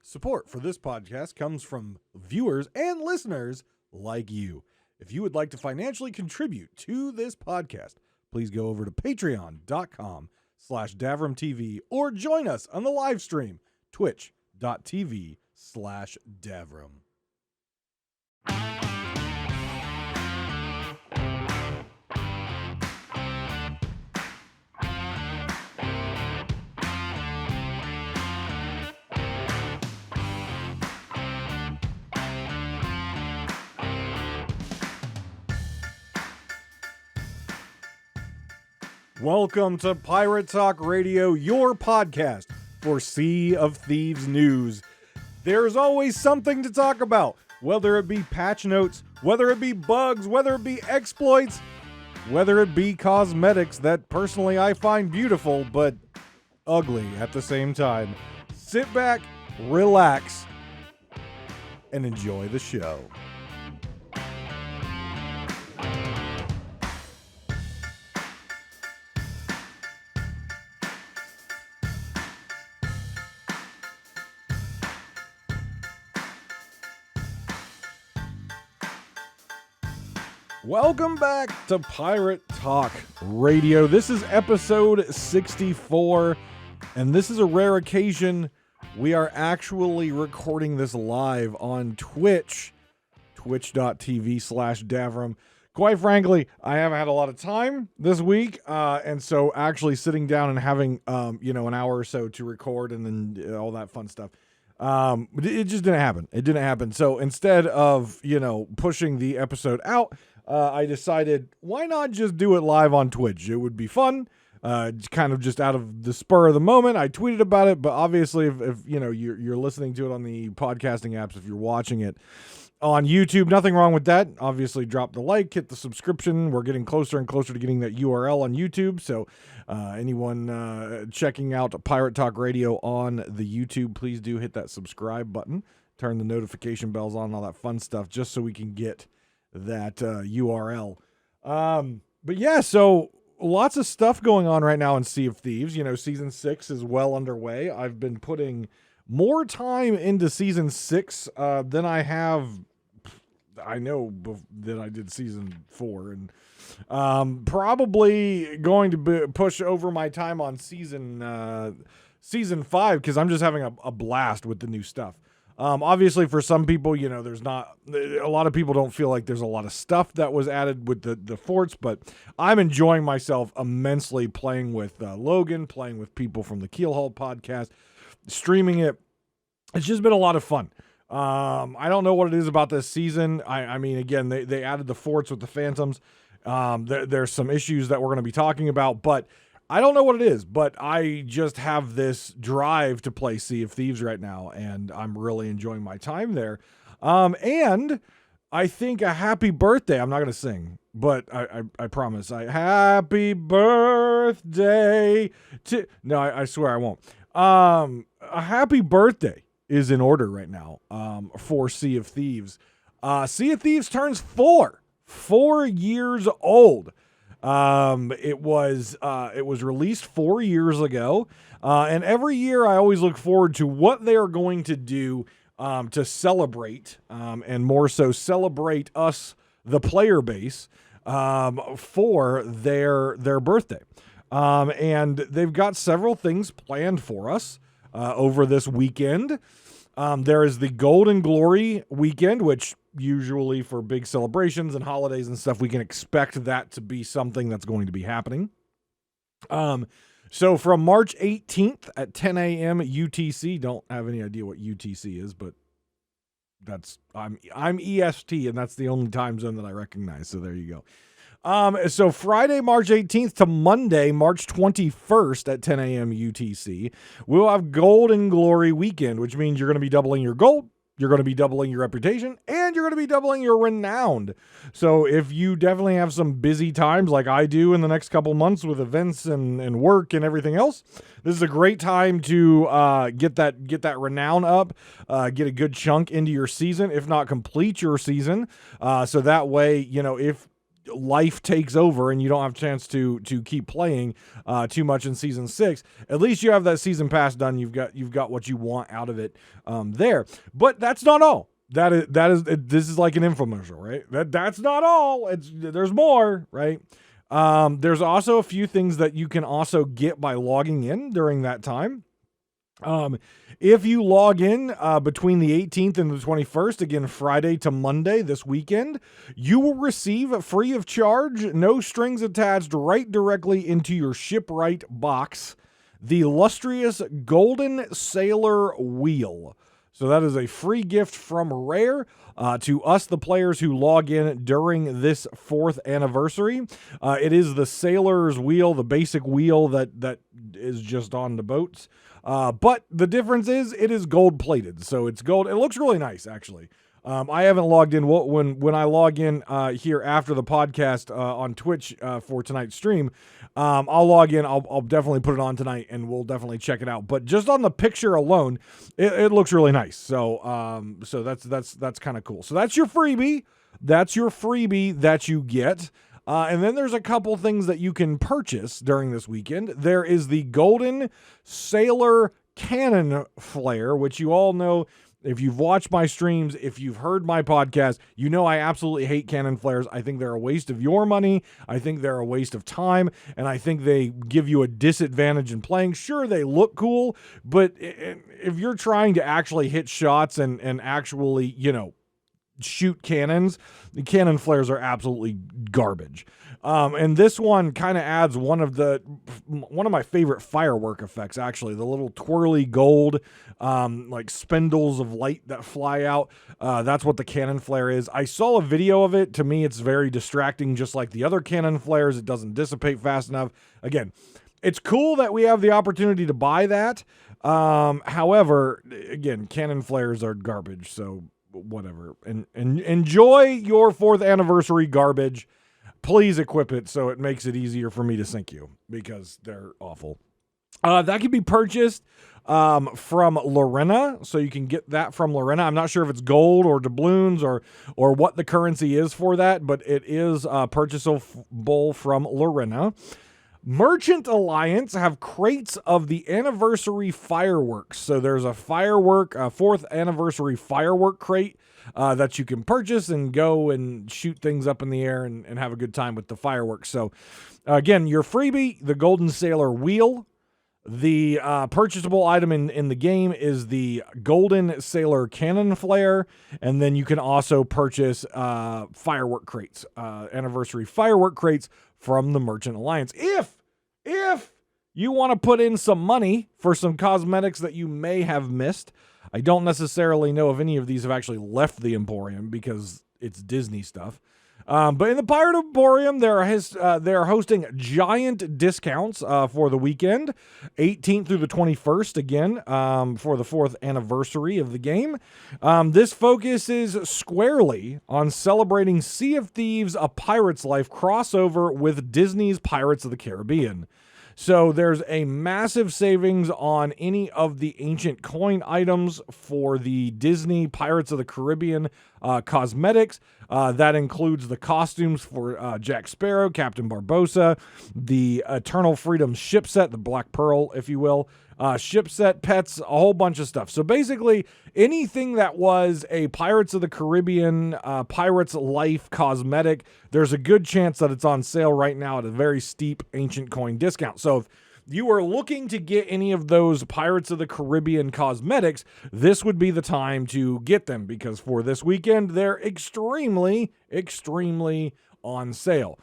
Support for this podcast comes from viewers and listeners like you. If you would like to financially contribute to this podcast, please go over to patreon.com/DavrimTV or join us on the live stream, twitch.tv/Davrim. Welcome to Pirate Talk Radio, your podcast for Sea of Thieves news. There's always something to talk about, whether it be patch notes, whether it be bugs, whether it be exploits, whether it be cosmetics that personally I find beautiful but ugly at the same time. Sit back, relax, and enjoy the show. Welcome back to Pirate Talk Radio. This is episode 64, and this is a rare occasion. We are actually recording this live on Twitch, twitch.tv/Davrim. Quite frankly, I haven't had a lot of time this week, and so actually sitting down and having, an hour or so to record and then all that fun stuff. It just didn't happen. It didn't happen. So instead of, pushing the episode out, I decided, why not just do it live on Twitch? It would be fun. Kind of just out of the spur of the moment. I tweeted about it, but obviously if you're listening to it on the podcasting apps, if you're watching it on YouTube, nothing wrong with that. Obviously drop the like, hit the subscription. We're getting closer and closer to getting that URL on YouTube. So anyone checking out Pirate Talk Radio on the YouTube, please do hit that subscribe button, turn the notification bells on, all that fun stuff, just so we can get that URL. But yeah, so lots of stuff going on right now in Sea of Thieves. Season 6 is well underway. I've been putting more time into Season 6 than I did Season 4. And probably going to push over my time on Season 5 because I'm just having a blast with the new stuff. Obviously, for some people, there's not a lot of people don't feel like there's a lot of stuff that was added with the forts, but I'm enjoying myself immensely playing with Logan, playing with people from the Keelhaul podcast, streaming it. It's just been a lot of fun. I don't know what it is about this season. I mean, again, they added the forts with the Phantoms. There's some issues that we're going to be talking about, but I don't know what it is, but I just have this drive to play Sea of Thieves right now, and I'm really enjoying my time there. And I think a happy birthday. I'm not going to sing, but I promise. Happy birthday to... No, I swear I won't. A happy birthday is in order right now for Sea of Thieves. Sea of Thieves turns 4 years old. It was released 4 years ago, and every year I always look forward to what they are going to do to celebrate, and more so celebrate us, the player base, for their birthday. And they've got several things planned for us over this weekend. There is the Golden Glory weekend, which usually for big celebrations and holidays and stuff, we can expect that to be something that's going to be happening. So from March 18th at 10 a.m. UTC, don't have any idea what UTC is, but I'm EST, and that's the only time zone that I recognize. So there you go. So Friday, March 18th to Monday, March 21st at 10 a.m. UTC, we'll have Golden Glory weekend, which means you're going to be doubling your gold, you're going to be doubling your reputation, and you're going to be doubling your renowned. So if you definitely have some busy times like I do in the next couple months with events and work and everything else, this is a great time to get that renown up, get a good chunk into your season, if not complete your season. So that way, life takes over and you don't have a chance to keep playing too much in season 6, at least you have that season pass done. You've got what you want out of it there. But that's not all. This is like an infomercial, right? That's not all. There's more, right? There's also a few things that you can also get by logging in during that time. If you log in between the 18th and the 21st, again, Friday to Monday this weekend, you will receive free of charge, no strings attached, right directly into your shipwright box, the illustrious Golden Sailor Wheel. So that is a free gift from Rare to us, the players who log in during this 4th anniversary. It is the Sailor's Wheel, the basic wheel that is just on the boats. But the difference is it is gold plated. So it's gold. It looks really nice, actually. I haven't logged in. When I log in here after the podcast on Twitch for tonight's stream, I'll log in. I'll definitely put it on tonight, and we'll definitely check it out. But just on the picture alone, it looks really nice. So that's kind of cool. So that's your freebie. That's your freebie that you get. And then there's a couple things that you can purchase during this weekend. There is the Golden Sailor Cannon Flare, which you all know. If you've watched my streams, if you've heard my podcast, you know I absolutely hate cannon flares. I think they're a waste of your money. I think they're a waste of time. And I think they give you a disadvantage in playing. Sure, they look cool, but if you're trying to actually hit shots and actually, shoot cannons, the cannon flares are absolutely garbage. And this one kind of adds one of my favorite firework effects, actually, the little twirly gold, like spindles of light that fly out. That's what the cannon flare is. I saw a video of it. To me, it's very distracting, just like the other cannon flares. It doesn't dissipate fast enough. Again, it's cool that we have the opportunity to buy that. However, again, cannon flares are garbage, so whatever. And enjoy your 4th anniversary garbage. Please equip it so it makes it easier for me to sink you, because they're awful. That can be purchased from Lorena, so you can get that from Lorena. I'm not sure if it's gold or doubloons or what the currency is for that, but it is purchasable from Lorena. Merchant Alliance have crates of the anniversary fireworks. So there's a 4th anniversary firework crate that you can purchase and go and shoot things up in the air and have a good time with the fireworks. So again, your freebie, the Golden Sailor Wheel. The purchasable item in the game is the Golden Sailor Cannon Flare, and then you can also purchase firework crates, anniversary firework crates from the Merchant Alliance. If you want to put in some money for some cosmetics that you may have missed, I don't necessarily know if any of these have actually left the Emporium because it's Disney stuff. But in the Pirate Emporium, they're hosting giant discounts for the weekend, 18th through the 21st, again, for the 4th anniversary of the game. This focuses squarely on celebrating Sea of Thieves, A Pirate's Life crossover with Disney's Pirates of the Caribbean. So there's a massive savings on any of the ancient coin items for the Disney Pirates of the Caribbean cosmetics. That includes the costumes for Jack Sparrow, Captain Barbossa, the Eternal Freedom ship set, the Black Pearl, if you will, ship set, pets, a whole bunch of stuff. So basically, anything that was a Pirates of the Caribbean, Pirates Life cosmetic, there's a good chance that it's on sale right now at a very steep ancient coin discount. So if you are looking to get any of those Pirates of the Caribbean cosmetics, this would be the time to get them, because for this weekend, they're extremely, extremely on sale.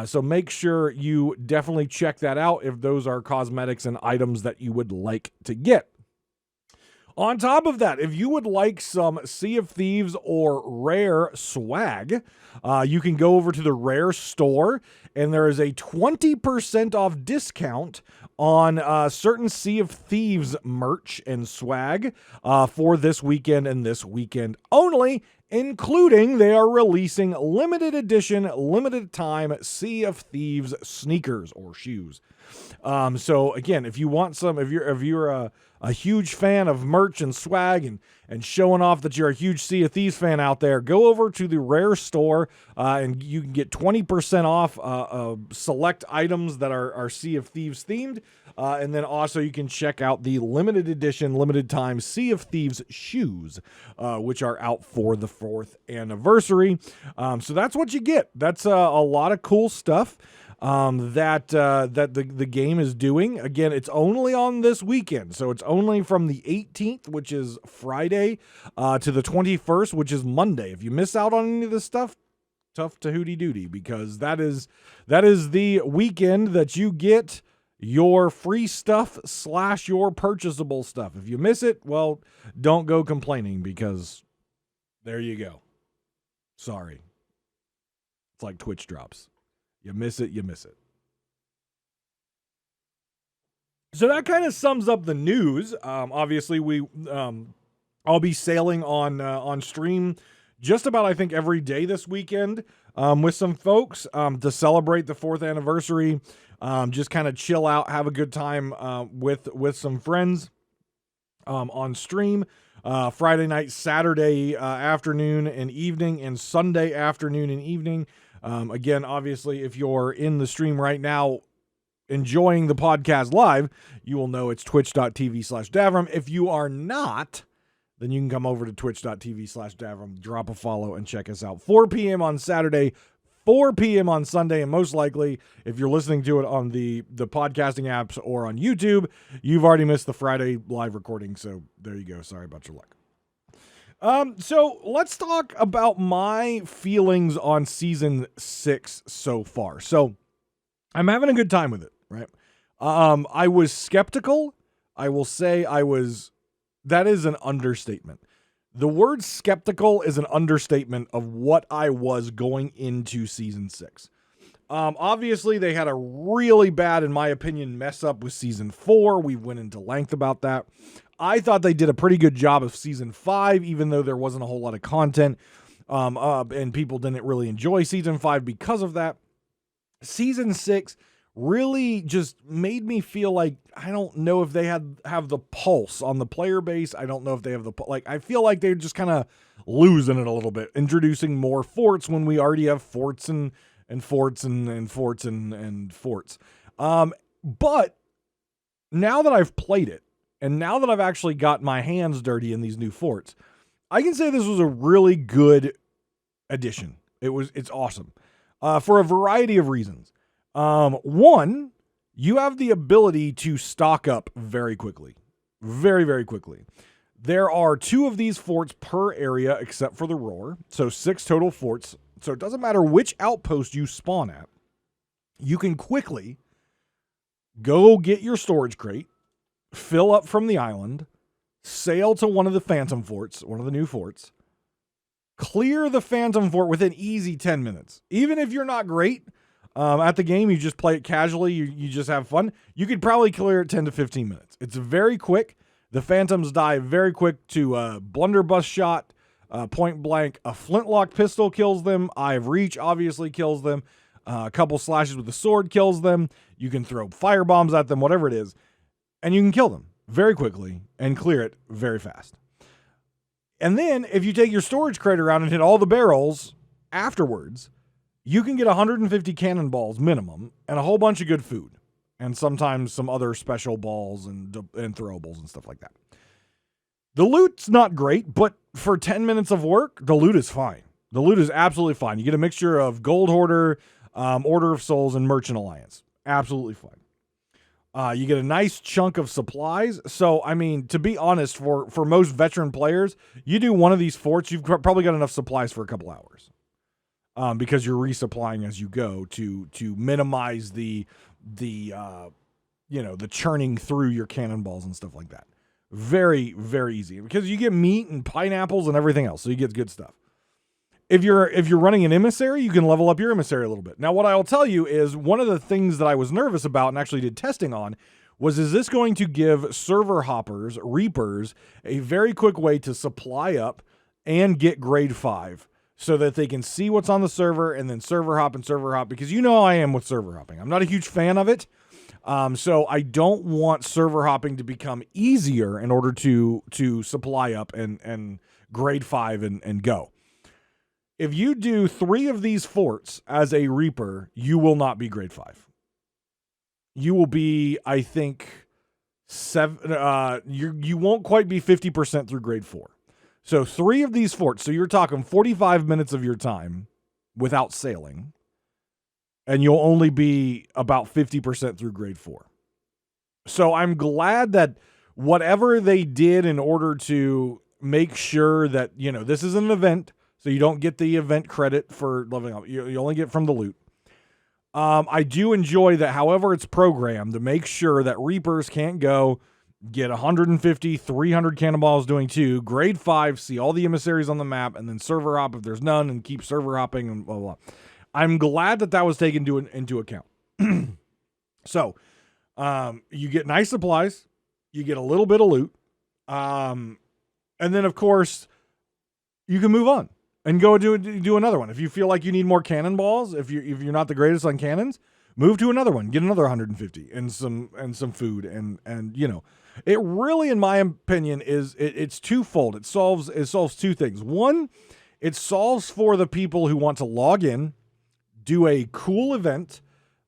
So make sure you definitely check that out if those are cosmetics and items that you would like to get. On top of that, if you would like some Sea of Thieves or Rare swag, you can go over to the Rare store, and there is a 20% off discount on certain Sea of Thieves merch and swag for this weekend and this weekend only, including they are releasing limited edition, limited time Sea of Thieves sneakers or shoes. So again, if you want some, if you're a huge fan of merch and swag and showing off that you're a huge Sea of Thieves fan out there, go over to the Rare store and you can get 20% off select items that are Sea of Thieves themed. And then also you can check out the limited edition, limited time Sea of Thieves shoes, which are out for the 4th anniversary. So that's what you get. That's a lot of cool stuff that the game is doing. Again, it's only on this weekend. So it's only from the 18th, which is Friday, to the 21st, which is Monday. If you miss out on any of this stuff, tough to hooty doody, because that is the weekend that you get your free stuff / your purchasable stuff. If you miss it, well, don't go complaining, because there you go. Sorry. It's like Twitch drops. You miss it, you miss it. So that kind of sums up the news. Obviously, I'll be sailing on stream just about, I think, every day this weekend with some folks to celebrate the 4th anniversary. Just kind of chill out, have a good time with some friends on stream. Friday night, Saturday afternoon and evening, and Sunday afternoon and evening. Again, obviously, if you're in the stream right now enjoying the podcast live, you will know it's twitch.tv/Davrim. If you are not, then you can come over to twitch.tv/Davrim, drop a follow, and check us out. 4 p.m. on Saturday, 4 p.m. on Sunday, and most likely, if you're listening to it on the podcasting apps or on YouTube, you've already missed the Friday live recording, so there you go. Sorry about your luck. So let's talk about my feelings on Season 6 so far. So I'm having a good time with it, right? I was skeptical. I will say that is an understatement. The word skeptical is an understatement of what I was going into Season 6. Obviously, they had a really bad, in my opinion, mess up with Season 4. We went into length about that. I thought they did a pretty good job of Season 5, even though there wasn't a whole lot of content, and people didn't really enjoy Season 5 because of that. Season 6 really just made me feel like, I don't know if they have the pulse on the player base. I don't know if they have I feel like they're just kind of losing it a little bit, introducing more forts when we already have forts and forts and forts and forts. But now that I've played it, and now that I've actually got my hands dirty in these new forts, I can say this was a really good addition. It's awesome. For a variety of reasons. One, you have the ability to stock up very quickly. Very, very quickly. There are 2 of these forts per area except for the Roar. So 6 total forts. So it doesn't matter which outpost you spawn at. You can quickly go get your storage crate, fill up from the island, sail to one of the Phantom forts, one of the new forts, clear the Phantom fort within easy 10 minutes. Even if you're not great at the game, you just play it casually, you just have fun, you could probably clear it 10 to 15 minutes. It's very quick. The Phantoms die very quick to blunderbuss shot, point blank. A flintlock pistol kills them. Eye of Reach obviously kills them. A couple slashes with the sword kills them. You can throw fire bombs at them, whatever it is, and you can kill them very quickly and clear it very fast. And then if you take your storage crate around and hit all the barrels afterwards, you can get 150 cannonballs minimum and a whole bunch of good food, and sometimes some other special balls and throwables and stuff like that. The loot's not great, but for 10 minutes of work, the loot is fine. The loot is absolutely fine. You get a mixture of Gold Hoarder, Order of Souls, and Merchant Alliance. Absolutely fine. You get a nice chunk of supplies. So, I mean, to be honest, for most veteran players, you do one of these forts, you've probably got enough supplies for a couple hours. Because you're resupplying as you go to minimize the churning through your cannonballs and stuff like that. Very, very easy, because you get meat and pineapples and everything else, so you get good stuff. If you're running an emissary, you can level up your emissary a little bit. Now, what I will tell you is one of the things that I was nervous about and actually did testing on was, is this going to give server hoppers, reapers, a very quick way to supply up and get grade 5 so that they can see what's on the server and then server hop, because you know how I am with server hopping. I'm not a huge fan of it. So I don't want server hopping to become easier in order to supply up and grade 5 and go. If you do 3 of these forts as a Reaper, you will not be grade 5. You will be, I think, 7. You won't quite be 50% through grade 4. So 3 of these forts. So you're talking 45 minutes of your time without sailing, and you'll only be about 50% through grade 4. So I'm glad that whatever they did in order to make sure that, this is an event, so you don't get the event credit for leveling up. You only get from the loot. I do enjoy that, however it's programmed, to make sure that Reapers can't go get 150, 300 cannonballs doing 2, grade 5, see all the emissaries on the map, and then server hop if there's none, and keep server hopping, and blah, blah, blah. I'm glad that was taken into account. So, you get nice supplies, you get a little bit of loot, and then, of course, you can move on and go do another one. If you feel like you need more cannonballs, if you're not the greatest on cannons, move to another one, get another 150 and some food, and it really, in my opinion, it's twofold. It solves 2 things. One, it solves for the people who want to log in, do a cool event,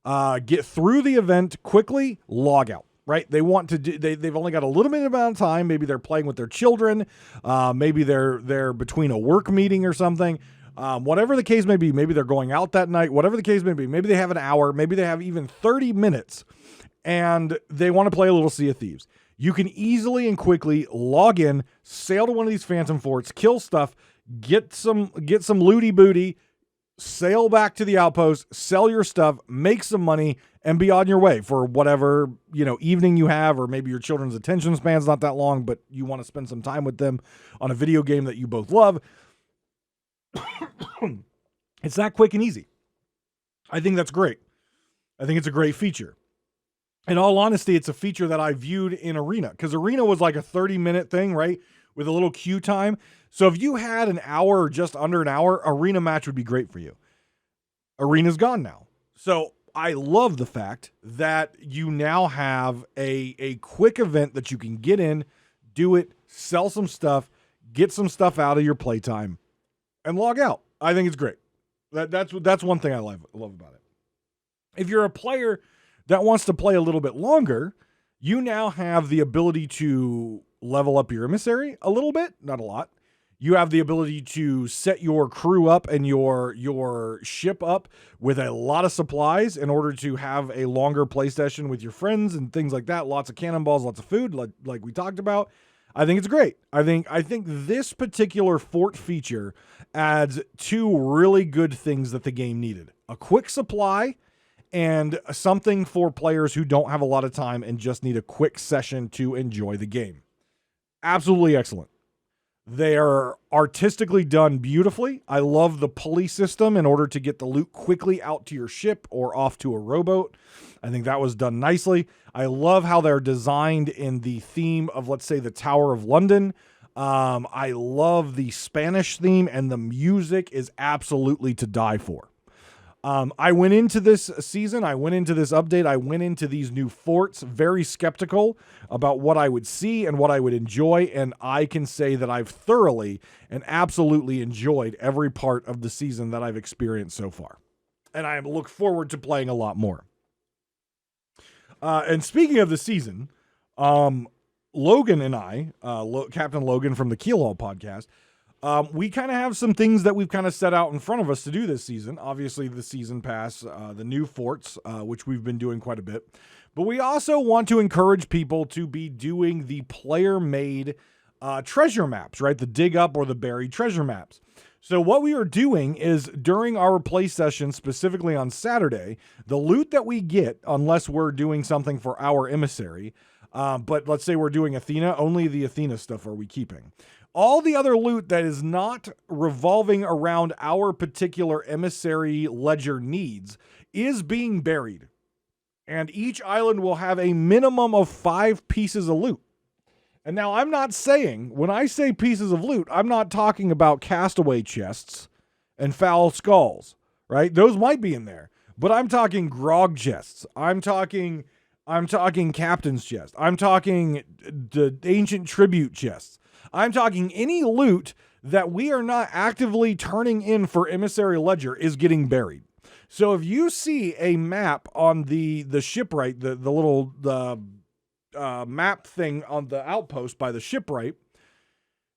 get through the event quickly, log out. Right? They want to do. They've only got a little bit amount of time. Maybe they're playing with their children. Maybe they're between a work meeting or something. Whatever the case may be. Maybe they're going out that night. Whatever the case may be. Maybe they have an hour. Maybe they have even 30 minutes, and they want to play a little Sea of Thieves. You can easily and quickly log in, sail to one of these phantom forts, kill stuff, get some looty booty, sail back to the outpost, sell your stuff, make some money, and be on your way for whatever, evening you have, or maybe your children's attention span's not that long, but you want to spend some time with them on a video game that you both love. It's that quick and easy. I think that's great. I think it's a great feature. In all honesty, it's a feature that I viewed in Arena, because Arena was like a 30-minute thing, right? With a little queue time. So if you had an hour or just under an hour, Arena match would be great for you. Arena's gone now. So I love the fact that you now have a quick event that you can get in, do it, sell some stuff, get some stuff out of your playtime, and log out. I think it's great. That's one thing I love about it. If you're a player that wants to play a little bit longer, you now have the ability to level up your emissary a little bit, not a lot. You have the ability to set your crew up and your ship up with a lot of supplies in order to have a longer play session with your friends and things like that. Lots of cannonballs, lots of food, like we talked about. I think it's great. I think this particular fort feature adds 2 really good things that the game needed. A quick supply and something for players who don't have a lot of time and just need a quick session to enjoy the game. Absolutely excellent. They are artistically done beautifully. I love the pulley system in order to get the loot quickly out to your ship or off to a rowboat. I think that was done nicely. I love how they're designed in the theme of, let's say, the Tower of London. I love the Spanish theme, and the music is absolutely to die for. I went into this season, I went into this update, I went into these new forts very skeptical about what I would see and what I would enjoy, and I can say that I've thoroughly and absolutely enjoyed every part of the season that I've experienced so far. And I look forward to playing a lot more. And speaking of the season, Logan and I, Captain Logan from the Keelhaul podcast, we kind of have some things that we've kind of set out in front of us to do this season. Obviously, the season pass, the new forts, which we've been doing quite a bit. But we also want to encourage people to be doing the player-made treasure maps, right? The dig up or the buried treasure maps. So what we are doing is during our play session, specifically on Saturday, the loot that we get, unless we're doing something for our emissary, but let's say we're doing Athena, only the Athena stuff are we keeping. All the other loot that is not revolving around our particular emissary ledger needs is being buried. And each island will have a minimum of 5 pieces of loot. And now I'm not saying, when I say pieces of loot, I'm not talking about castaway chests and foul skulls, right? Those might be in there. But I'm talking grog chests. I'm talking I'm talking captain's chest. I'm talking the ancient tribute chests. I'm talking any loot that we are not actively turning in for Emissary Ledger is getting buried. So if you see a map on the shipwright, the little map thing on the outpost by the shipwright,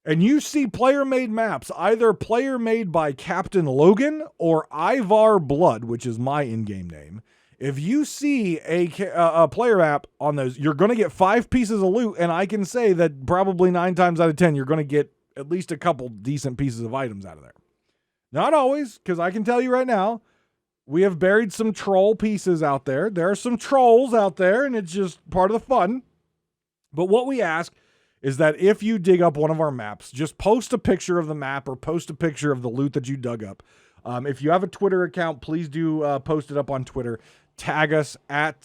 and you see player-made maps, either player-made by Captain Logan or Ivar Blood, which is my in-game name, if you see a player map on those, you're going to get 5 pieces of loot, and I can say that probably 9 times out of 10, you're going to get at least a couple decent pieces of items out of there. Not always, because I can tell you right now, we have buried some troll pieces out there. There are some trolls out there, and it's just part of the fun. But what we ask is that if you dig up one of our maps, just post a picture of the map or post a picture of the loot that you dug up. If you have a Twitter account, please do post it up on Twitter. Tag us at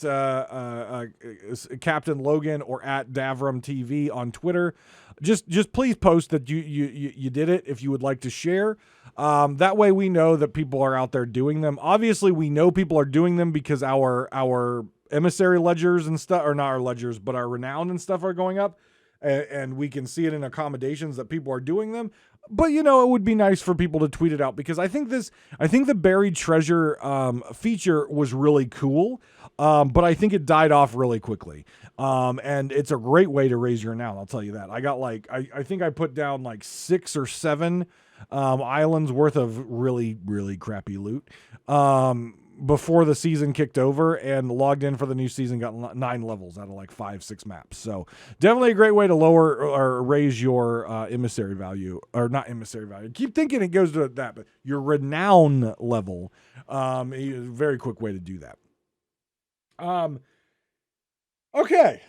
Captain Logan or at Davrim TV on Twitter. Just please post that you did it if you would like to share. That way we know that people are out there doing them. Obviously, we know people are doing them because our emissary ledgers and stuff, or not our ledgers, but our renown and stuff are going up. And we can see it in accommodations that people are doing them. But, it would be nice for people to tweet it out, because I think the buried treasure feature was really cool, but I think it died off really quickly. And it's a great way to raise your renown, I'll tell you that. I got I think I put down 6 or 7 islands worth of really, really crappy loot before the season kicked over, and logged in for the new season, got 9 levels out of 5, 6 maps. So definitely a great way to lower or raise your emissary value, or not emissary value. Keep thinking it goes to that, but your renown level. A very quick way to do that. Okay.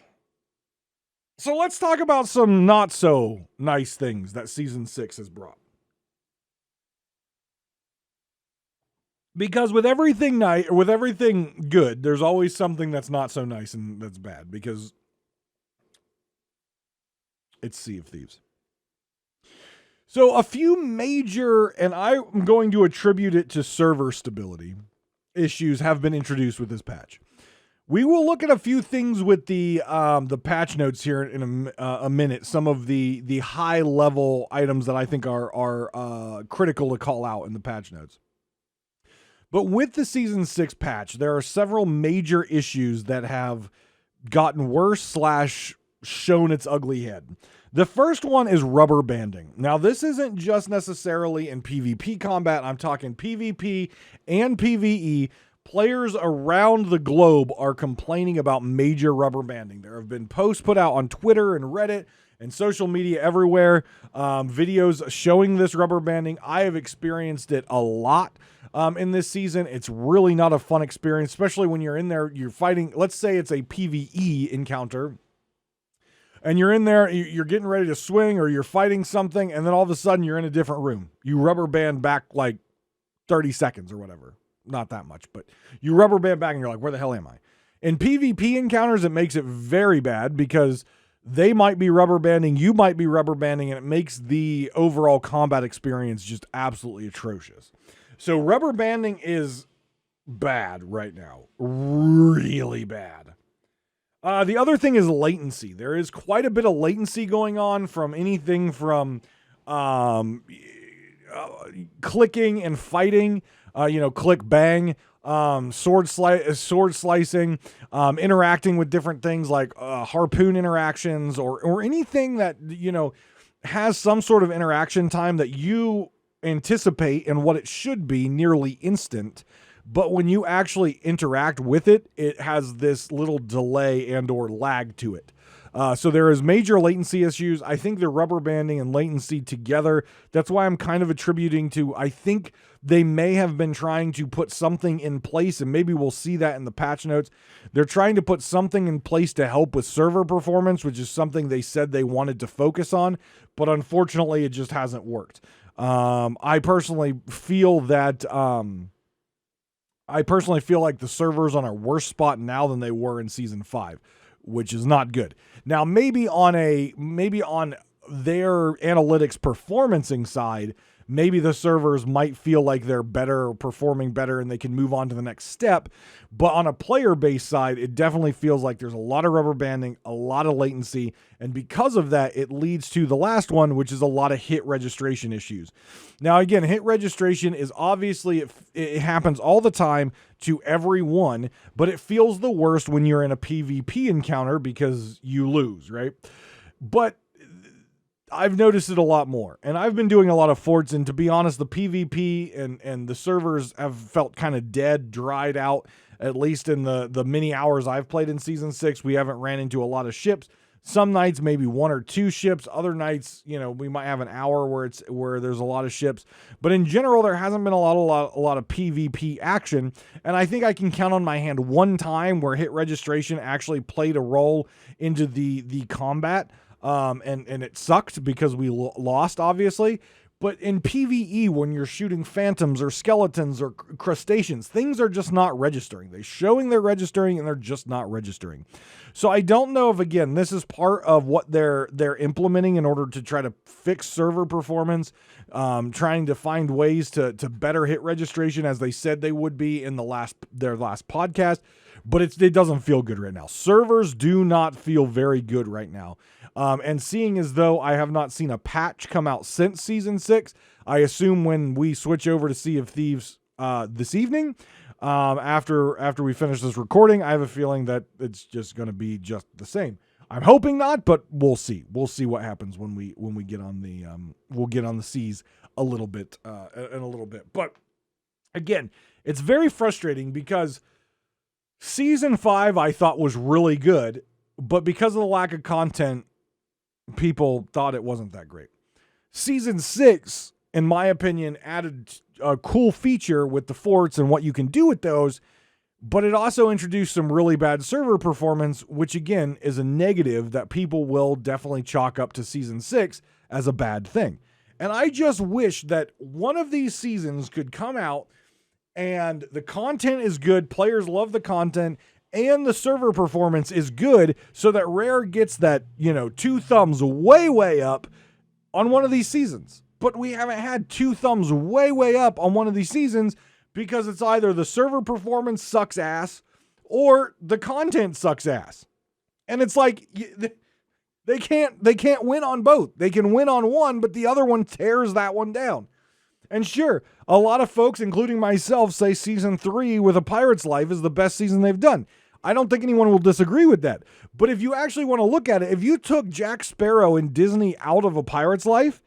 So let's talk about some not so nice things that season 6 has brought. Because with everything good, there's always something that's not so nice and that's bad, because it's Sea of Thieves. So a few major, and I'm going to attribute it to server stability issues, have been introduced with this patch. We will look at a few things with the patch notes here in a minute. Some of the high level items that I think are critical to call out in the patch notes. But with the Season 6 patch, there are several major issues that have gotten worse / shown its ugly head. The first one is rubber banding. Now, this isn't just necessarily in PvP combat. I'm talking PvP and PvE. Players around the globe are complaining about major rubber banding. There have been posts put out on Twitter and Reddit and social media everywhere, videos showing this rubber banding. I have experienced it a lot. In this season, it's really not a fun experience, especially when you're in there, you're fighting, let's say it's a PvE encounter, and you're in there, you're getting ready to swing, or you're fighting something, and then all of a sudden you're in a different room. You rubber band back 30 seconds or whatever. Not that much, but you rubber band back and you're like, where the hell am I? In PvP encounters, it makes it very bad, because they might be rubber banding, you might be rubber banding, and it makes the overall combat experience just absolutely atrocious. So rubber banding is bad right now. Really bad. The other thing is latency. There is quite a bit of latency going on from anything from clicking and fighting, click bang, sword slicing, interacting with different things like harpoon interactions, or anything that, has some sort of interaction time that you anticipate and what it should be nearly instant, but when you actually interact with it, it has this little delay and or lag to it. So there is major latency issues. I think they're rubber banding and latency together. That's why I'm kind of attributing to, I think they may have been trying to put something in place, and maybe we'll see that in the patch notes. They're trying to put something in place to help with server performance, which is something they said they wanted to focus on, but unfortunately it just hasn't worked. I personally feel like the servers on a worse spot now than they were in Season 5, which is not good. Now, maybe on their analytics performancing side, maybe the servers might feel like they're better or performing better and they can move on to the next step. But on a player-based side, it definitely feels like there's a lot of rubber banding, a lot of latency, and because of that, it leads to the last one, which is a lot of hit registration issues. Now, again, hit registration is obviously, it happens all the time to everyone, but it feels the worst when you're in a PvP encounter because you lose, right? But I've noticed it a lot more, and I've been doing a lot of forts, and to be honest, the PvP and the servers have felt kind of dead, dried out, at least in the many hours I've played in Season 6. We haven't ran into a lot of ships. Some nights, maybe 1 or 2 ships. Other nights, we might have an hour where there's a lot of ships. But in general, there hasn't been a lot of PvP action. And I think I can count on my hand one time where hit registration actually played a role into the combat. And it sucked because we lost, obviously. But in PvE, when you're shooting phantoms or skeletons or crustaceans, things are just not registering. They're showing they're registering, and they're just not registering. So I don't know if, again, this is part of what they're implementing in order to try to fix server performance, trying to find ways to better hit registration, as they said they would be in their last podcast. But it doesn't feel good right now. Servers do not feel very good right now. And seeing as though I have not seen a patch come out since Season 6, I assume when we switch over to Sea of Thieves this evening, after we finish this recording, I have a feeling that it's just going to be just the same. I'm hoping not, but we'll see. We'll see what happens when we get on the seas a little bit in a little bit. But again, it's very frustrating because Season 5 I thought was really good, but because of the lack of content, people thought it wasn't that great. Season 6, in my opinion, added a cool feature with the forts and what you can do with those, but it also introduced some really bad server performance, which again is a negative that people will definitely chalk up to Season 6 as a bad thing. And I just wish that one of these seasons could come out and the content is good, players love the content, and the server performance is good, so that Rare gets that, 2 thumbs way up on one of these seasons. But we haven't had 2 thumbs way up on one of these seasons because it's either the server performance sucks ass or the content sucks ass. And it's like they can't win on both. They can win on one, but the other one tears that one down. And sure, a lot of folks, including myself, say Season 3 with A Pirate's Life is the best season they've done. I don't think anyone will disagree with that. But if you actually want to look at it, if you took Jack Sparrow and Disney out of A Pirate's Life,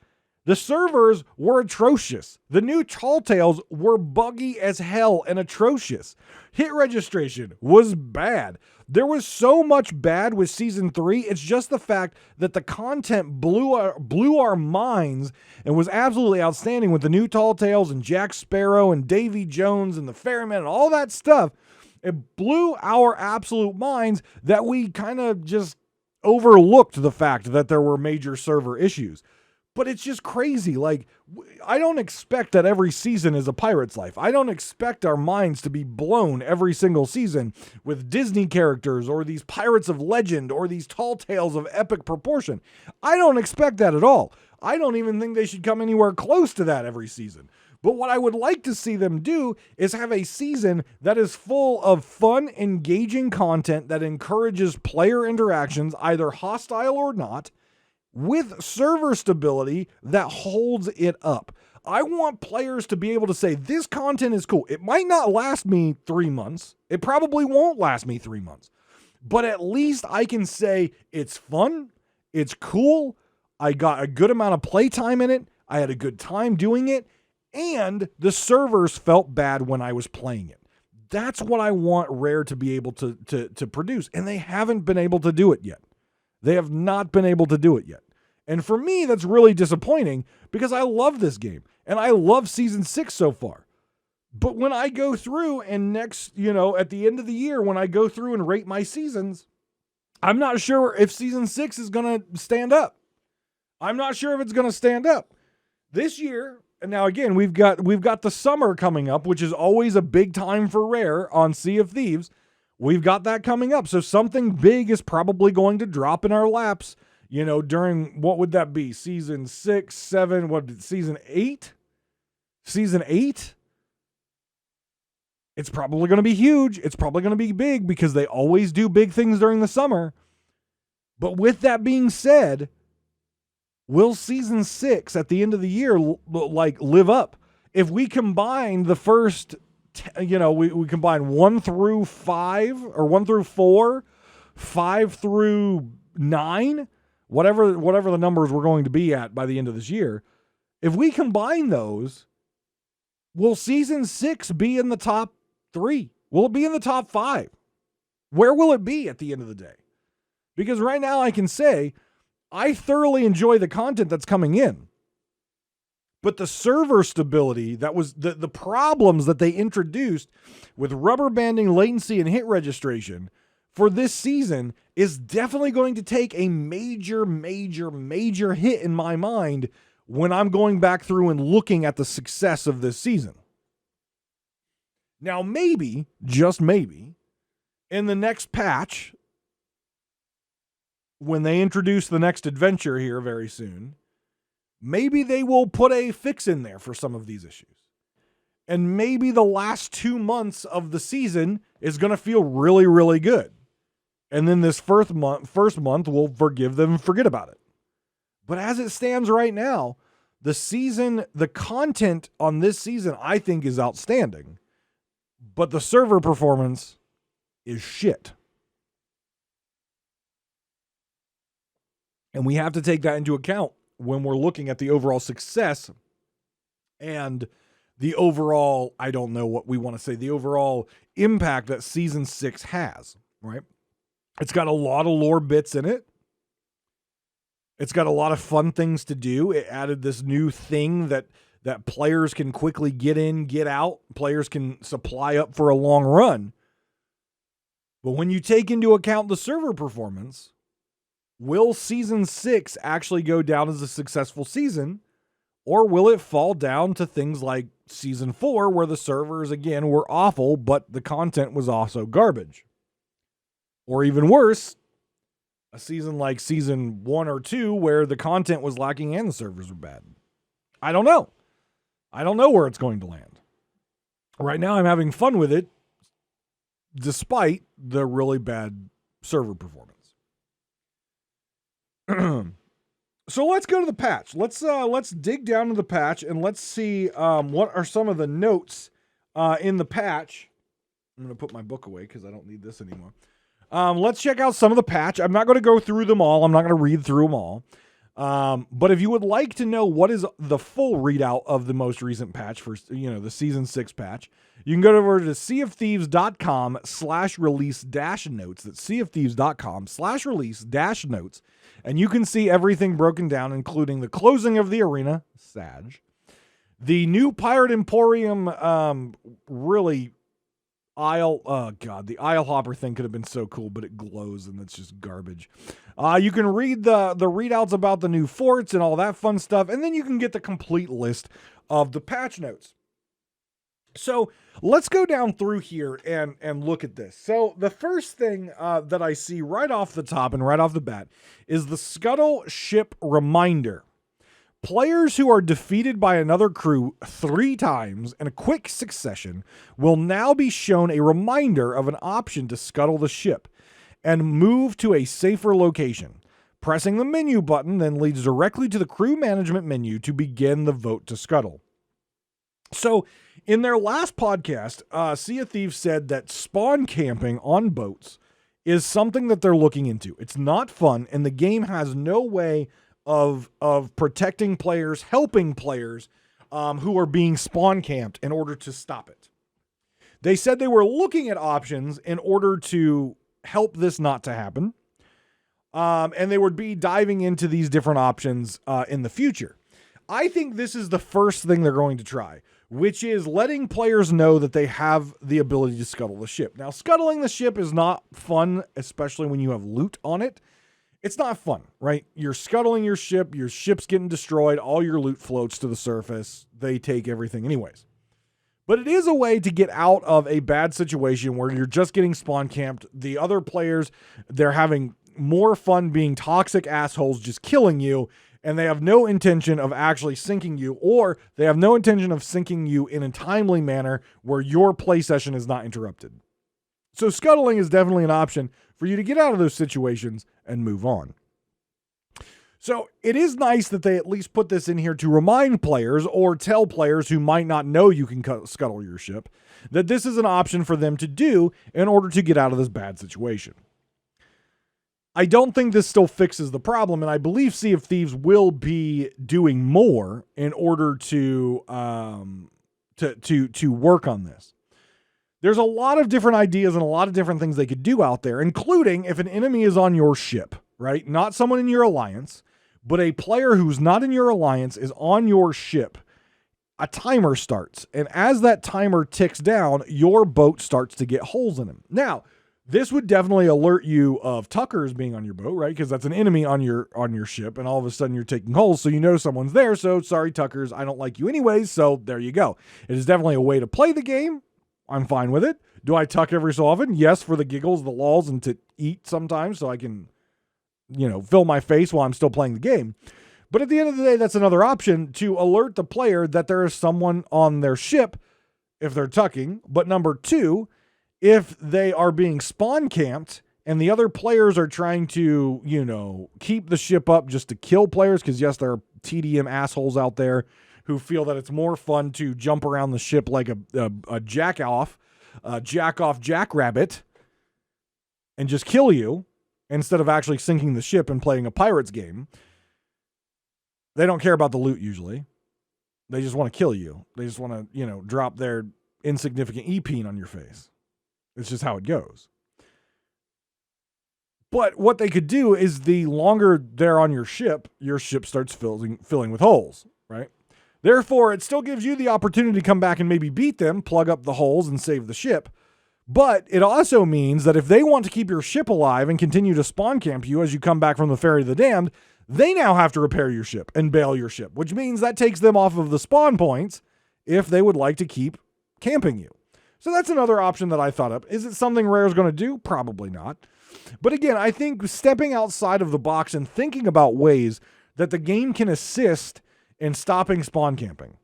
the servers were atrocious. The new Tall Tales were buggy as hell and atrocious. Hit registration was bad. There was so much bad with Season 3. It's just the fact that the content blew our minds and was absolutely outstanding with the new Tall Tales and Jack Sparrow and Davy Jones and the Ferryman and all that stuff. It blew our absolute minds that we kind of just overlooked the fact that there were major server issues. But it's just crazy. Like, I don't expect that every season is A Pirate's Life. I don't expect our minds to be blown every single season with Disney characters or these pirates of legend or these tall tales of epic proportion. I don't expect that at all. I don't even think they should come anywhere close to that every season. But what I would like to see them do is have a season that is full of fun, engaging content that encourages player interactions, either hostile or not, with server stability that holds it up. I want players to be able to say, this content is cool. It might not last me 3 months. It probably won't last me 3 months. But at least I can say it's fun, it's cool, I got a good amount of playtime in it, I had a good time doing it, and the servers felt bad when I was playing it. That's what I want Rare to be able to produce, and they haven't been able to do it yet. They have not been able to do it yet. And for me, that's really disappointing because I love this game and I love Season 6 so far. But when I go through and next, at the end of the year, when I go through and rate my seasons, I'm not sure if Season 6 is going to stand up. I'm not sure if it's going to stand up. This year, and now again, we've got the summer coming up, which is always a big time for Rare on Sea of Thieves. We've got that coming up. So something big is probably going to drop in our laps, during, what would that be? Season 6, 7, Season 8? Season 8, it's probably going to be huge. It's probably going to be big because they always do big things during the summer. But with that being said, will season 6 at the end of the year live up? If we combine the first, we combine 1 through 5 or 1 through 4, 5 through 9, whatever the numbers we're going to be at by the end of this year, if we combine those, will season 6 be in the top 3? Will it be in the top 5? Where will it be at the end of the day? Because right now I can say I thoroughly enjoy the content that's coming in. But the server stability, that was the problems that they introduced with rubber banding latency and hit registration for this season is definitely going to take a major, major, major hit in my mind when I'm going back through and looking at the success of this season. Now, maybe, just maybe, in the next patch, when they introduce the next adventure here very soon, maybe they will put a fix in there for some of these issues. And maybe the last 2 months of the season is going to feel really, really good. And then this first month, we'll forgive them and forget about it. But as it stands right now, the content on this season, I think, is outstanding. But the server performance is shit. And we have to take that into account when we're looking at the overall success and the overall, I don't know what we want to say, the overall impact that season 6 has, right? It's got a lot of lore bits in it. It's got a lot of fun things to do. It added this new thing that players can quickly get in, get out. Players can supply up for a long run. But when you take into account the server performance, will season 6 actually go down as a successful season? Or will it fall down to things like season 4, where the servers, again, were awful, but the content was also garbage? Or even worse, a season like season 1 or 2, where the content was lacking and the servers were bad. I don't know. I don't know where it's going to land. Right now, I'm having fun with it, despite the really bad server performance. So let's go to the patch. Let's dig down to the patch and let's see what are some of the notes in the patch. I'm going to put my book away because I don't need this anymore. Let's check out some of the patch. I'm not going to go through them all. I'm not going to read through them all. But if you would like to know what is the full readout of the most recent patch for, the season 6 patch, you can go over to seaofthieves.com/release-notes. That's seaofthieves.com/release-notes. And you can see everything broken down, including the closing of the arena, Sag, the new Pirate Emporium, the Isle Hopper thing could have been so cool, but it glows and it's just garbage. You can read the readouts about the new forts and all that fun stuff, and then you can get the complete list of the patch notes. So let's go down through here and look at this. So the first thing that I see right off the top and right off the bat is the Scuttle Ship Reminder. Players who are defeated by another crew 3 times in a quick succession will now be shown a reminder of an option to scuttle the ship and move to a safer location. Pressing the menu button then leads directly to the crew management menu to begin the vote to scuttle. So in their last podcast, Sea of Thieves said that spawn camping on boats is something that they're looking into. It's not fun, and the game has no way of protecting players, helping players who are being spawn camped in order to stop it. They said they were looking at options in order to help this not to happen. And they would be diving into these different options in the future. I think this is the first thing they're going to try, which is letting players know that they have the ability to scuttle the ship. Now, scuttling the ship is not fun, especially when you have loot on it. It's not fun, right? You're scuttling your ship's getting destroyed, all your loot floats to the surface, they take everything anyways. But it is a way to get out of a bad situation where you're just getting spawn camped. The other players, they're having more fun being toxic assholes, just killing you, and they have no intention of actually sinking you, or they have no intention of sinking you in a timely manner where your play session is not interrupted. So scuttling is definitely an option for you to get out of those situations and move on. So it is nice that they at least put this in here to remind players or tell players who might not know you can scuttle your ship that this is an option for them to do in order to get out of this bad situation. I don't think this still fixes the problem, and I believe Sea of Thieves will be doing more in order to work on this. There's a lot of different ideas and a lot of different things they could do out there, including if an enemy is on your ship, right? Not someone in your alliance, but a player who's not in your alliance is on your ship. A timer starts, and as that timer ticks down, your boat starts to get holes in him. Now, this would definitely alert you of Tuckers being on your boat, right? Because that's an enemy on your ship, and all of a sudden you're taking holes, so you know someone's there. So sorry, Tuckers, I don't like you anyways. So there you go. It is definitely a way to play the game. I'm fine with it. Do I tuck every so often? Yes, for the giggles, the lulls, and to eat sometimes, so I can, fill my face while I'm still playing the game. But at the end of the day, that's another option to alert the player that there is someone on their ship if they're tucking. But number two, if they are being spawn camped and the other players are trying to, keep the ship up just to kill players, because yes, there are TDM assholes out there who feel that it's more fun to jump around the ship like a jack-off jackrabbit and just kill you instead of actually sinking the ship and playing a pirate's game. They don't care about the loot usually. They just want to kill you. They just want to, drop their insignificant E-peen on your face. It's just how it goes. But what they could do is the longer they're on your ship starts filling with holes, right? Therefore, it still gives you the opportunity to come back and maybe beat them, plug up the holes, and save the ship. But it also means that if they want to keep your ship alive and continue to spawn camp you as you come back from the Ferry of the Damned, they now have to repair your ship and bail your ship, which means that takes them off of the spawn points if they would like to keep camping you. So that's another option that I thought of. Is it something Rare is going to do? Probably not. But again, I think stepping outside of the box and thinking about ways that the game can assist in stopping spawn camping.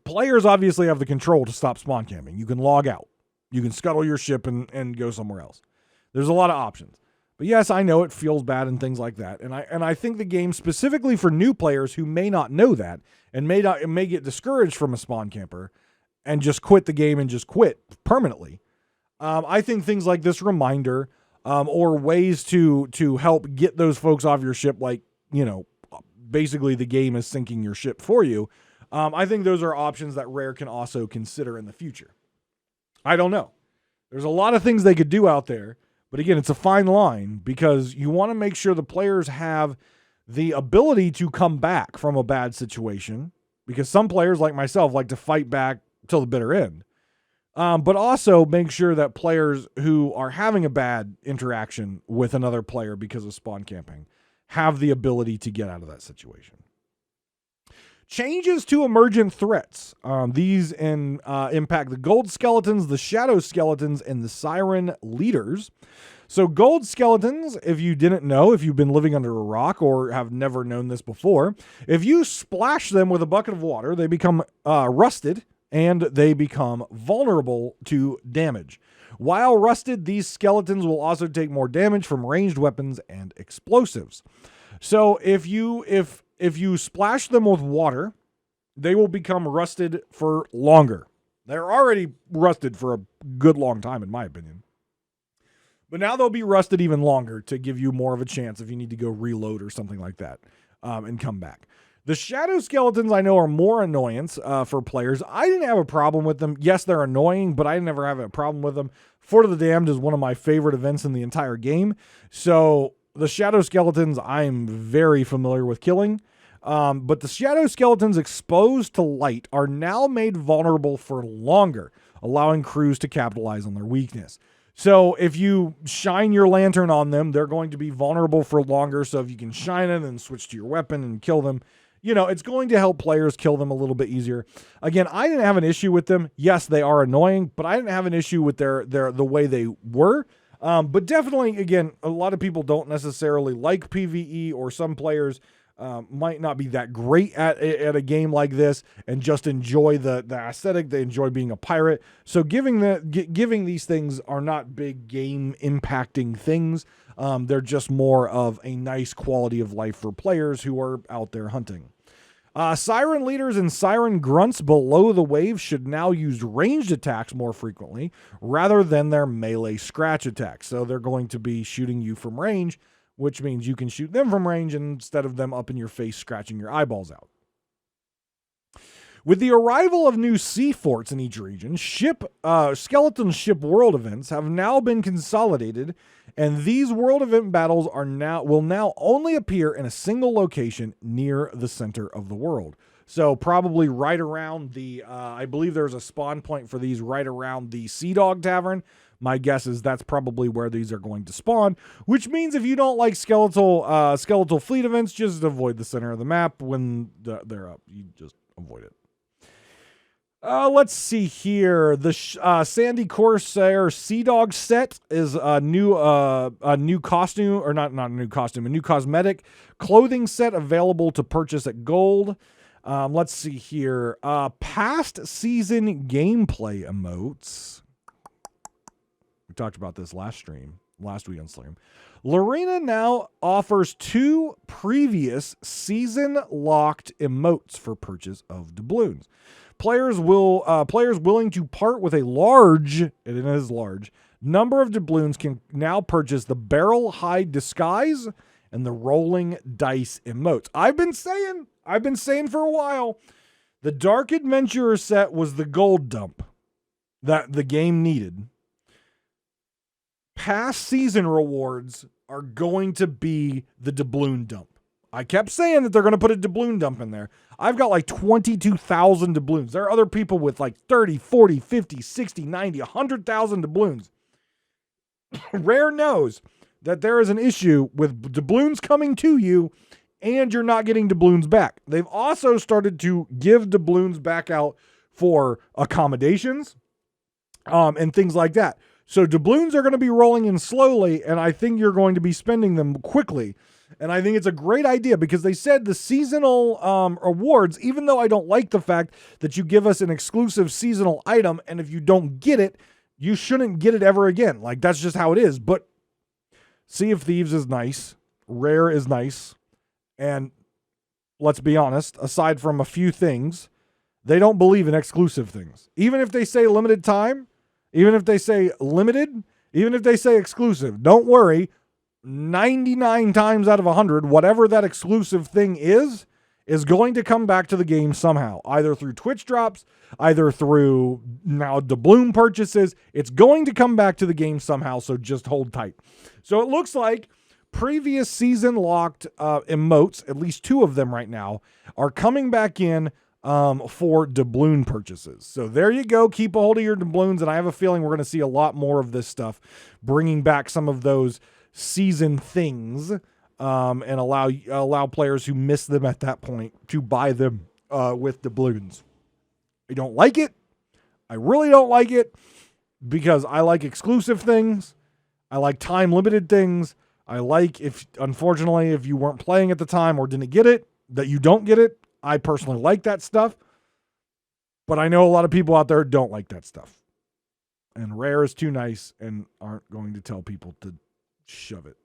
Players obviously have the control to stop spawn camping. You can log out. You can scuttle your ship and go somewhere else. There's a lot of options. But yes, I know it feels bad and things like that. And I think the game, specifically for new players who may not know that and may get discouraged from a spawn camper and just quit the game and just quit permanently. I think things like this reminder or ways to help get those folks off your ship, like, basically the game is sinking your ship for you. I think those are options that Rare can also consider in the future. I don't know. There's a lot of things they could do out there. But again, it's a fine line because you want to make sure the players have the ability to come back from a bad situation, because some players like myself like to fight back till the bitter end. But also make sure that players who are having a bad interaction with another player because of spawn camping have the ability to get out of that situation. Changes to emergent threats. These impact the gold skeletons, the shadow skeletons, and the siren leaders. So gold skeletons, if you didn't know, if you've been living under a rock or have never known this before, if you splash them with a bucket of water, they become rusted and they become vulnerable to damage. While rusted, these skeletons will also take more damage from ranged weapons and explosives. So if you splash them with water, they will become rusted for longer. They're already rusted for a good long time, in my opinion. But now they'll be rusted even longer to give you more of a chance if you need to go reload or something like that and come back. The shadow skeletons I know are more annoyance for players. I didn't have a problem with them. Yes, they're annoying, but I never have a problem with them. Fort of the Damned is one of my favorite events in the entire game. So the shadow skeletons I'm very familiar with killing. But the shadow skeletons exposed to light are now made vulnerable for longer, allowing crews to capitalize on their weakness. So if you shine your lantern on them, they're going to be vulnerable for longer. So if you can shine it and switch to your weapon and kill them, it's going to help players kill them a little bit easier. Again, I didn't have an issue with them. Yes, they are annoying, but I didn't have an issue with the way they were. But definitely, again, a lot of people don't necessarily like PvE, or some players might not be that great at a game like this and just enjoy the aesthetic. They enjoy being a pirate. So giving these things are not big game impacting things. They're just more of a nice quality of life for players who are out there hunting. Siren leaders and siren grunts below the waves should now use ranged attacks more frequently rather than their melee scratch attacks. So they're going to be shooting you from range, which means you can shoot them from range instead of them up in your face scratching your eyeballs out. With the arrival of new sea forts in each region, skeleton ship world events have now been consolidated, and these world event battles will now only appear in a single location near the center of the world. So probably right around the, I believe there's a spawn point for these right around the Sea Dog Tavern. My guess is that's probably where these are going to spawn, which means if you don't like skeletal fleet events, just avoid the center of the map when they're up. You just avoid it. Let's see here. The Sandy Corsair Sea Dog set is a new costume, or not a new costume, a new cosmetic clothing set available to purchase at Gold. Let's see here. Past season gameplay emotes. We talked about this last week on Stream. Lorena now offers 2 previous season locked emotes for purchase of doubloons. Players willing to part with a large number of doubloons can now purchase the barrel hide disguise and the rolling dice emotes. I've been saying for a while, the Dark Adventurer set was the gold dump that the game needed. Past season rewards are going to be the doubloon dump. I kept saying that they're going to put a doubloon dump in there. I've got like 22,000 doubloons. There are other people with like 30, 40, 50, 60, 90, 100,000 doubloons. Rare knows that there is an issue with doubloons coming to you and you're not getting doubloons back. They've also started to give doubloons back out for accommodations and things like that. So doubloons are going to be rolling in slowly, and I think you're going to be spending them quickly. And I think it's a great idea because they said the seasonal awards, even though I don't like the fact that you give us an exclusive seasonal item, and if you don't get it, you shouldn't get it ever again. Like, that's just how it is. But Sea of Thieves is nice. Rare is nice. And let's be honest, aside from a few things, they don't believe in exclusive things. Even if they say limited time, even if they say limited, even if they say exclusive, don't worry. 99 times out of 100, whatever that exclusive thing is going to come back to the game somehow, either through Twitch drops, either through now doubloon purchases. It's going to come back to the game somehow, so just hold tight. So it looks like previous season locked emotes, at least 2 of them right now, are coming back in for doubloon purchases. So there you go. Keep a hold of your doubloons, and I have a feeling we're going to see a lot more of this stuff, bringing back some of those season things and allow players who miss them at that point to buy them with doubloons. I don't like it. I really don't like it because I like exclusive things. I like time limited things. I like unfortunately if you weren't playing at the time or didn't get it, that you don't get it. I personally like that stuff, but I know a lot of people out there don't like that stuff. And Rare is too nice and aren't going to tell people to shove it.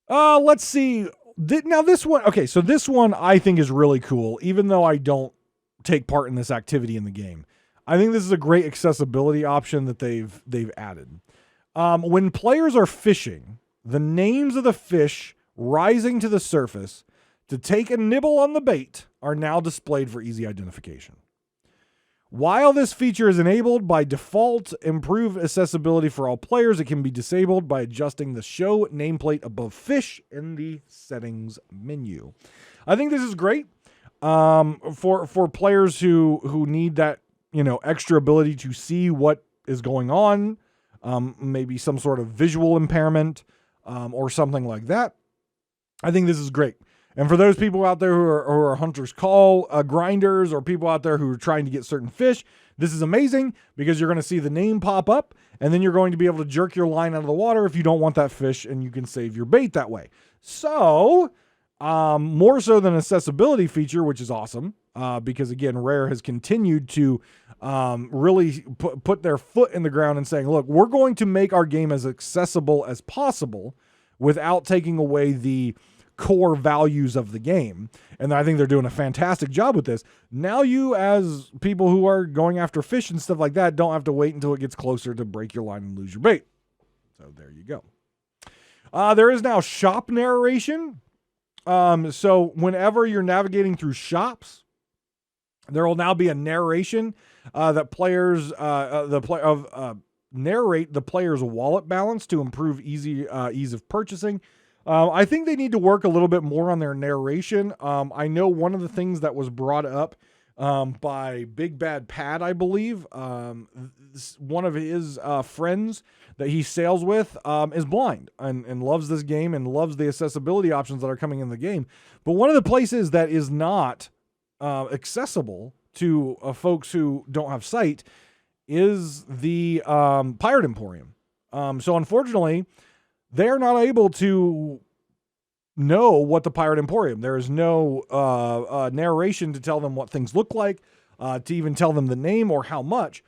Let's see. Now this one, okay, so this one I think is really cool, even though I don't take part in this activity in the game. I think this is a great accessibility option that they've added. When players are fishing, the names of the fish rising to the surface to take a nibble on the bait are now displayed for easy identification. While this feature is enabled by default, improved accessibility for all players, it can be disabled by adjusting the show nameplate above fish in the settings menu. I think this is great for players who need that, extra ability to see what is going on, maybe some sort of visual impairment or something like that. I think this is great. And for those people out there who are hunters call grinders, or people out there who are trying to get certain fish, this is amazing because you're going to see the name pop up, and then you're going to be able to jerk your line out of the water if you don't want that fish, and you can save your bait that way. So, more so than accessibility feature, which is awesome, because again, Rare has continued to really put their foot in the ground and saying, look, we're going to make our game as accessible as possible without taking away the core values of the game. And I think they're doing a fantastic job with this. Now you, as people who are going after fish and stuff like that, don't have to wait until it gets closer to break your line and lose your bait. So there you go. There is now shop narration. So whenever you're navigating through shops, there will now be a narration that players narrate the player's wallet balance to improve ease of purchasing. I think they need to work a little bit more on their narration. I know one of the things that was brought up by Big Bad Pad, I believe, one of his friends that he sails with is blind and loves this game and loves the accessibility options that are coming in the game. But one of the places that is not accessible to folks who don't have sight is the Pirate Emporium. So unfortunately, they're not able to know what the Pirate Emporium. There is no narration to tell them what things look like, to even tell them the name or how much.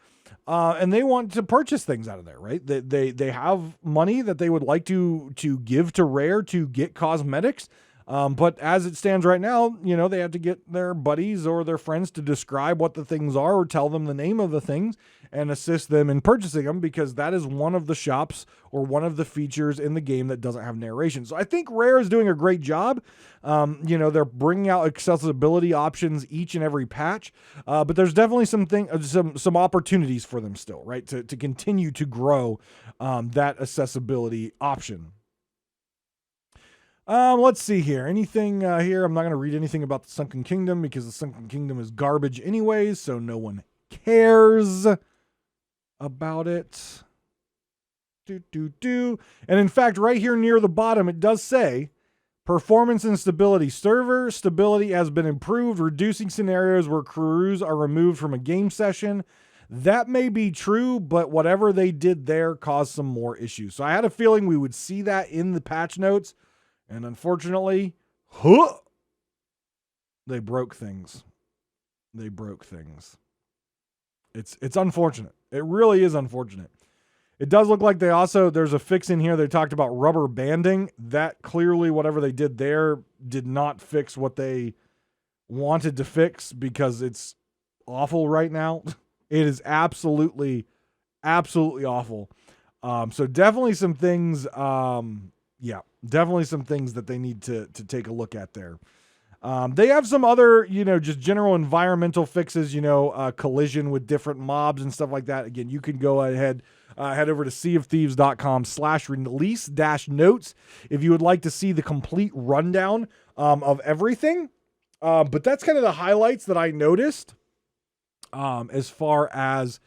And they want to purchase things out of there, right? They have money that they would like to give to Rare to get cosmetics. But as it stands right now, they have to get their buddies or their friends to describe what the things are or tell them the name of the things and assist them in purchasing them, because that is one of the shops or one of the features in the game that doesn't have narration. So I think Rare is doing a great job. They're bringing out accessibility options each and every patch, but there's definitely some opportunities for them still, right? To continue to grow that accessibility option. Let's see here. Anything here? I'm not going to read anything about the Sunken Kingdom because the Sunken Kingdom is garbage anyways, so no one cares about it. And in fact, right here near the bottom, it does say performance and stability. Server stability has been improved, reducing scenarios where crews are removed from a game session. That may be true, but whatever they did there caused some more issues. So I had a feeling we would see that in the patch notes. And unfortunately, they broke things. It's unfortunate. It really is unfortunate. It does look like there's a fix in here. They talked about rubber banding. That clearly, whatever they did there did not fix what they wanted to fix, because it's awful right now. It is absolutely awful. So definitely some things, definitely some things that they need to take a look at there. They have some other, just general environmental fixes, collision with different mobs and stuff like that. Again, you can go ahead, head over to seaofthieves.com/release-notes if you would like to see the complete rundown of everything. But that's kind of the highlights that I noticed as far as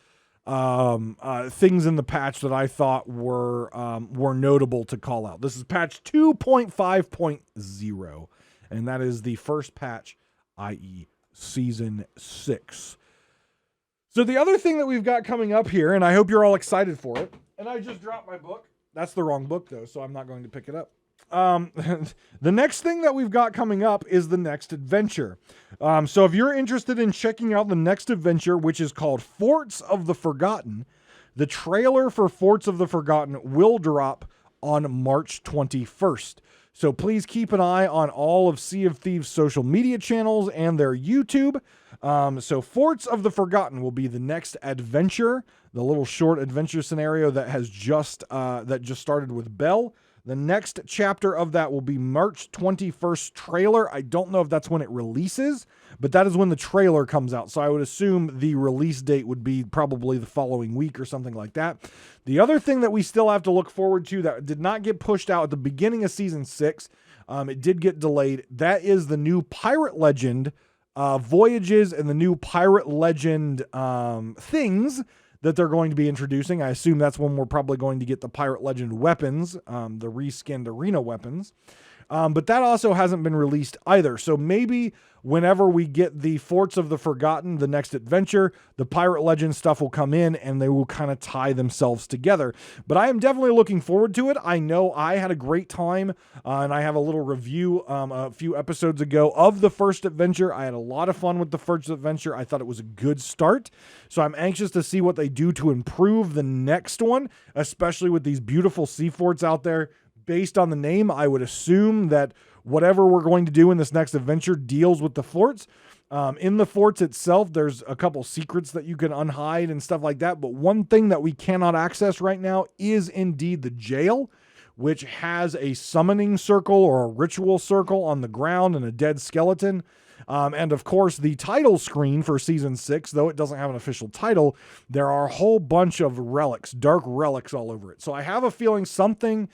things in the patch that I thought were notable to call out. This is patch 2.5.0, and that is the first patch, i.e. Season 6. So the other thing that we've got coming up here, and I hope you're all excited for it, and I just dropped my book. That's the wrong book, though, so I'm not going to pick it up. The next thing that we've got coming up is the next adventure. So if you're interested in checking out the next adventure, which is called Forts of the Forgotten, the trailer for Forts of the Forgotten will drop on March 21st. So please keep an eye on all of Sea of Thieves' social media channels and their YouTube. So Forts of the Forgotten will be the next adventure, the little short adventure scenario that has just started with Belle. The next chapter of that will be March 21st trailer. I don't know if that's when it releases, but that is when the trailer comes out. So I would assume the release date would be probably the following week or something like that. The other thing that we still have to look forward to that did not get pushed out at the beginning of Season 6, it did get delayed. That is the new Pirate Legend voyages and the new Pirate Legend things that they're going to be introducing. I assume that's when we're probably going to get the Pirate Legend weapons, the reskinned arena weapons. But that also hasn't been released either. So maybe whenever we get the Forts of the Forgotten, the next adventure, the Pirate Legends stuff will come in and they will kind of tie themselves together. But I am definitely looking forward to it. I know I had a great time, and I have a little review a few episodes ago of the first adventure. I had a lot of fun with the first adventure. I thought it was a good start. So I'm anxious to see what they do to improve the next one, especially with these beautiful sea forts out there. Based on the name, I would assume that whatever we're going to do in this next adventure deals with the forts. In the forts itself, there's a couple secrets that you can unhide and stuff like that. But one thing that we cannot access right now is indeed the jail, which has a summoning circle or a ritual circle on the ground and a dead skeleton. And of course, the title screen for season 6, though it doesn't have an official title, there are a whole bunch of relics, dark relics all over it. So I have a feeling something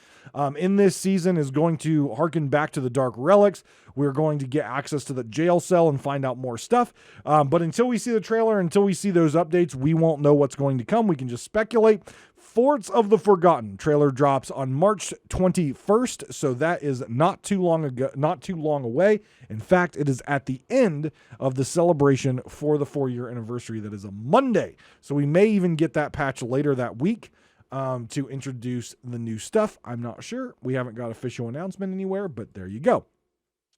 in this season is going to harken back to the dark relics. We're going to get access to the jail cell and find out more stuff. But until we see the trailer, until we see those updates, we won't know what's going to come. We can just speculate. Forts of the Forgotten trailer drops on March 21st, so that is not too long away. In fact, it is at the end of the celebration for the 4-year anniversary. That is a Monday, so we may even get that patch later that week to introduce the new stuff. I'm not sure. We haven't got official announcement anywhere, but there you go.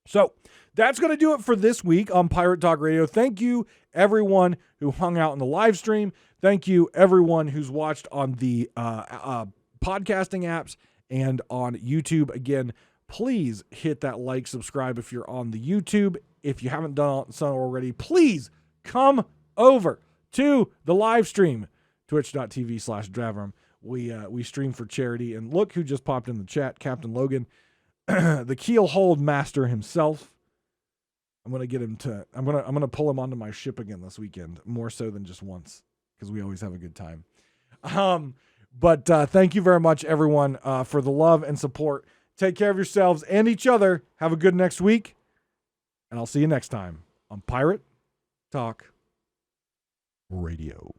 So that's going to do it for this week on Pirate Talk Radio. Thank you, everyone who hung out in the live stream. Thank you, everyone who's watched on the podcasting apps and on YouTube. Again, please hit that like, subscribe if you're on the YouTube. If you haven't done so already, please come over to the live stream, twitch.tv/Davrim. We stream for charity. And look who just popped in the chat, Captain Logan. The keelhold master himself. I'm gonna pull him onto my ship again this weekend, more so than just once, because we always have a good time. But thank you very much, everyone, for the love and support. Take care of yourselves and each other. Have a good next week, and I'll see you next time on Pirate Talk Radio.